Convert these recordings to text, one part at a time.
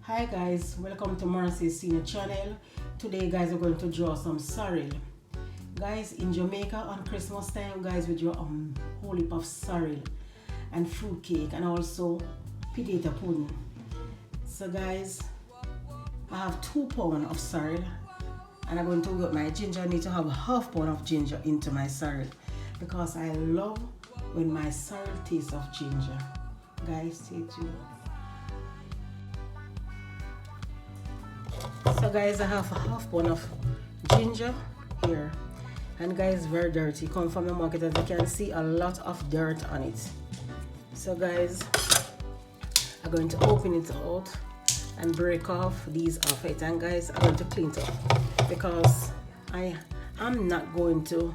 Hi guys, welcome to Marcy's Senior channel. Today guys, we're going to draw some sorrel. Guys, in Jamaica on Christmas time, guys, we draw a whole heap of sorrel and fruit cake and also potato pudding. So guys, I have 2 pounds of sorrel and I'm going to get my ginger. I need to have a half pound of ginger into my sorrel because I love when my sorrel tastes of ginger. Guys, stay tuned. So guys, I have a half pound of ginger here, and guys, very dirty. Come from the market, as you can see, a lot of dirt on it. So guys, I'm going to open it out and break off these off it, and guys, I'm going to clean it up because I'm not going to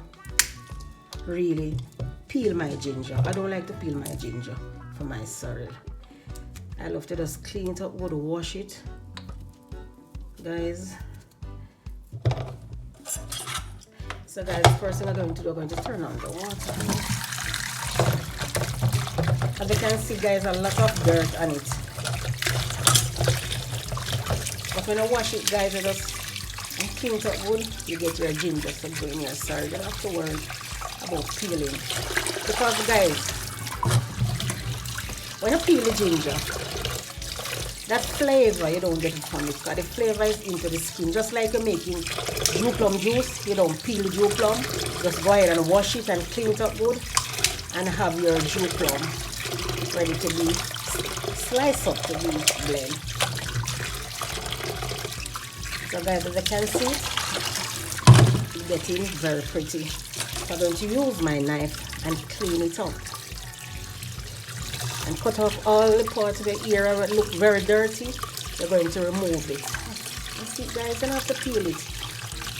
really peel my ginger. I don't like to peel my ginger for my sorrel. I love to just clean it up, go to wash it, guys. So guys, first thing I'm going to do, I'm going to turn on the water. As you can see guys, a lot of dirt on it, but when I wash it guys, I just clean it up good. You get your ginger to go in your sorrel. You don't have to worry about peeling, because guys, when you peel the ginger, that flavor, you don't get it from it, because the flavor is into the skin. Just like you're making dew plum juice, you don't peel the dew plum, just go ahead and wash it and clean it up good and have your dew plum ready to be sliced up to be blend. So guys, as you can see, it's getting very pretty. So I'm going to use my knife and clean it up and cut off all the parts of the ear that look very dirty. You're going to remove it. You see guys, you don't have to peel it.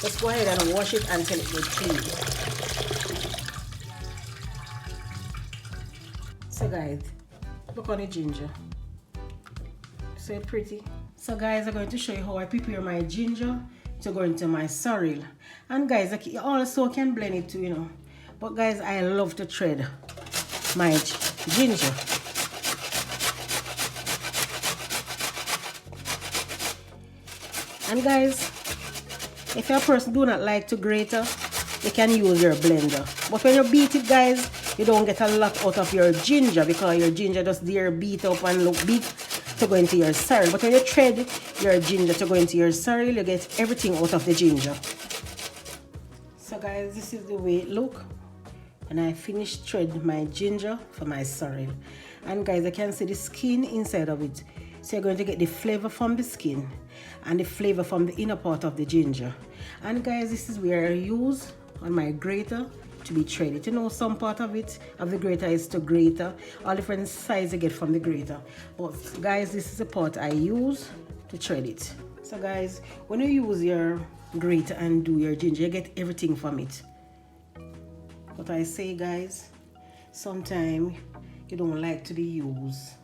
Just go ahead and wash it until it gets clean. So guys, look on the ginger. So pretty. So guys, I'm going to show you how I prepare my ginger to go into my sorrel. And guys, I also can blend it too, you know. But guys, I love to shred my ginger. And guys, if your person do not like to grater, you can use your blender. But when you beat it guys, you don't get a lot out of your ginger, because your ginger just there beat up and look big to go into your sorrel. But when you shred your ginger to go into your sorrel, you get everything out of the ginger. So guys, this is the way it look. And I finished shred my ginger for my sorrel. And guys, I can see the skin inside of it. So you're going to get the flavor from the skin and the flavor from the inner part of the ginger. And guys, this is where I use on my grater to be shredded. You know, some part of it, of the grater, is to grater. All different size you get from the grater. But guys, this is the part I use to shred it. So guys, when you use your grater and do your ginger, you get everything from it. But I say guys, sometimes you don't like to use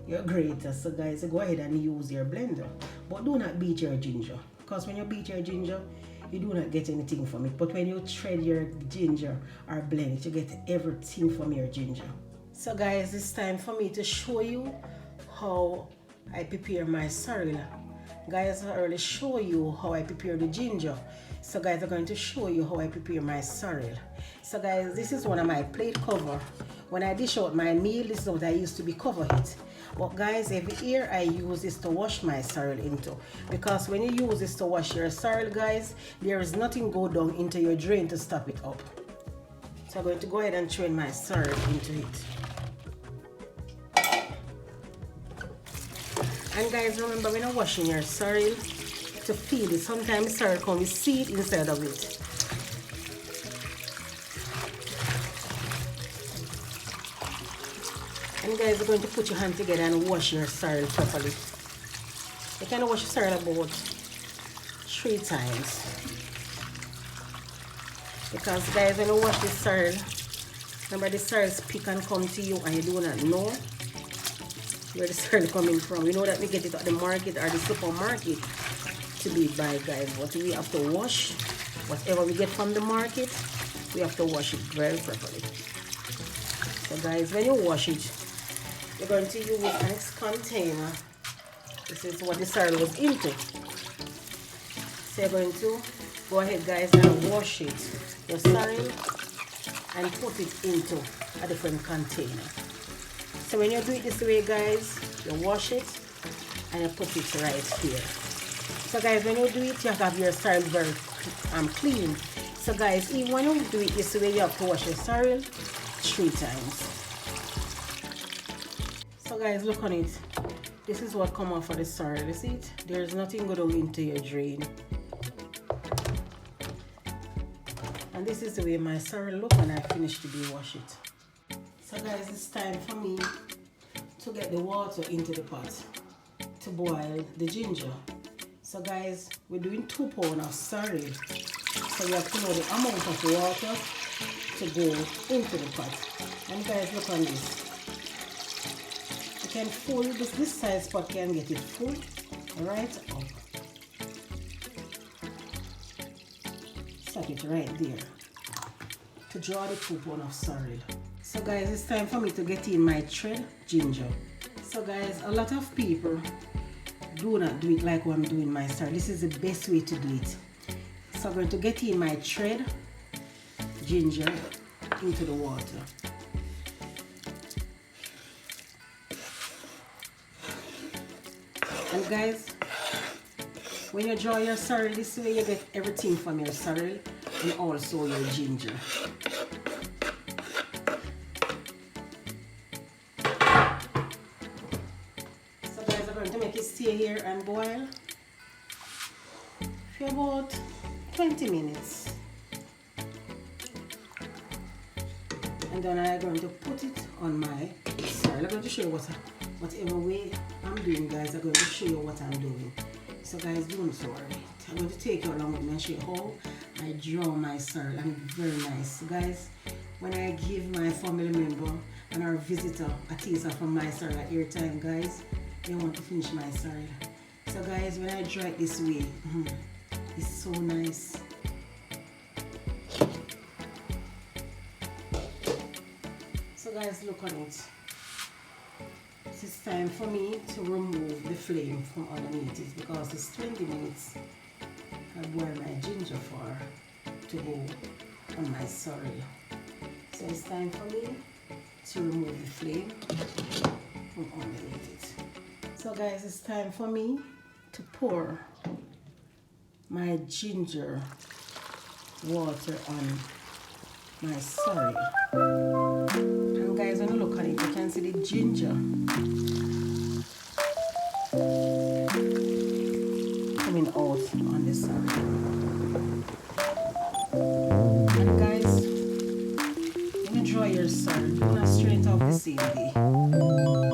your grater. So guys, go ahead and use your blender. But do not beat your ginger, because when you beat your ginger, you do not get anything from it. But when you shred your ginger or blend it, you get everything from your ginger. So guys, it's time for me to show you how I prepare my sorrel. Guys, I already show you how I prepare the ginger. So guys, I'm going to show you how I prepare my sorrel. So guys, this is one of my plate cover. When I dish out my meal, this is what I used to be cover it. But guys, every year I use this to wash my sorrel into. Because when you use this to wash your sorrel, guys, there is nothing go down into your drain to stop it up. So I'm going to go ahead and train my sorrel into it. And guys, remember when you're washing your sorrel, to peel it, sometimes sorrel comes with seed inside of it. And guys, you're going to put your hand together and wash your sorrel properly. You can wash your sorrel about 3 times. Because guys, when you wash the sorrel, remember the sorrels pick and come to you and you do not know where the sorrel coming from. You know that we get it at the market or the supermarket to be buy guys. But we have to wash whatever we get from the market. We have to wash it very properly. So guys, when you wash it, you're going to use a next container This is what the sorrel was into. So you're going to go ahead, guys, and wash it, your sorrel, and put it into a different container. So when you do it this way, guys, you wash it and you put it right here. So guys, when you do it, you have to have your sorrel very clean. So guys, even when you do it this way, you have to wash your sorrel 3 times. So guys, look on it. This is what come off of the sorrel. You see it? There's nothing going into your drain. And this is the way my sorrel look when I finish to wash it. So guys, it's time for me to get the water into the pot to boil the ginger. So guys, we're doing 2 pounds of sorrel. So you have to know the amount of water to go into the pot. And guys, look on this. You can full this size pot can get it full right up. Set it right there to draw the 2 pounds of sorrel. So guys, it's time for me to get in my shred ginger. So guys, a lot of people do not do it like what I'm doing my sorrel. This is the best way to do it. So I'm going to get in my shred ginger into the water. And guys, when you draw your sorrel this way, you get everything from your sorrel and also your ginger. So guys, I'm going to make it stay here and boil for about 20 minutes. And then I'm going to put it on my sorrel. I'm going to show you whatever way I'm doing, guys. I'm going to show you what I'm doing. So guys, don't worry. I'm going to take you along with me and show you how I draw my sorrel, and it's very nice. So guys, when I give my family member and our visitor a taste from my sorrel at your time, guys, they want to finish my sorrel. So guys, when I draw it this way, it's so nice. So guys, look on it. It's time for me to remove the flame from underneath it because it's 20 minutes I boil my ginger for to go on my sorrel. So it's time for me to remove the flame from underneath it. So guys, it's time for me to pour my ginger water on my sorrel. And guys, when you look at it, you can see the ginger coming out on the sorrel. And guys, when you draw your sorrel, do not strain it off the same day.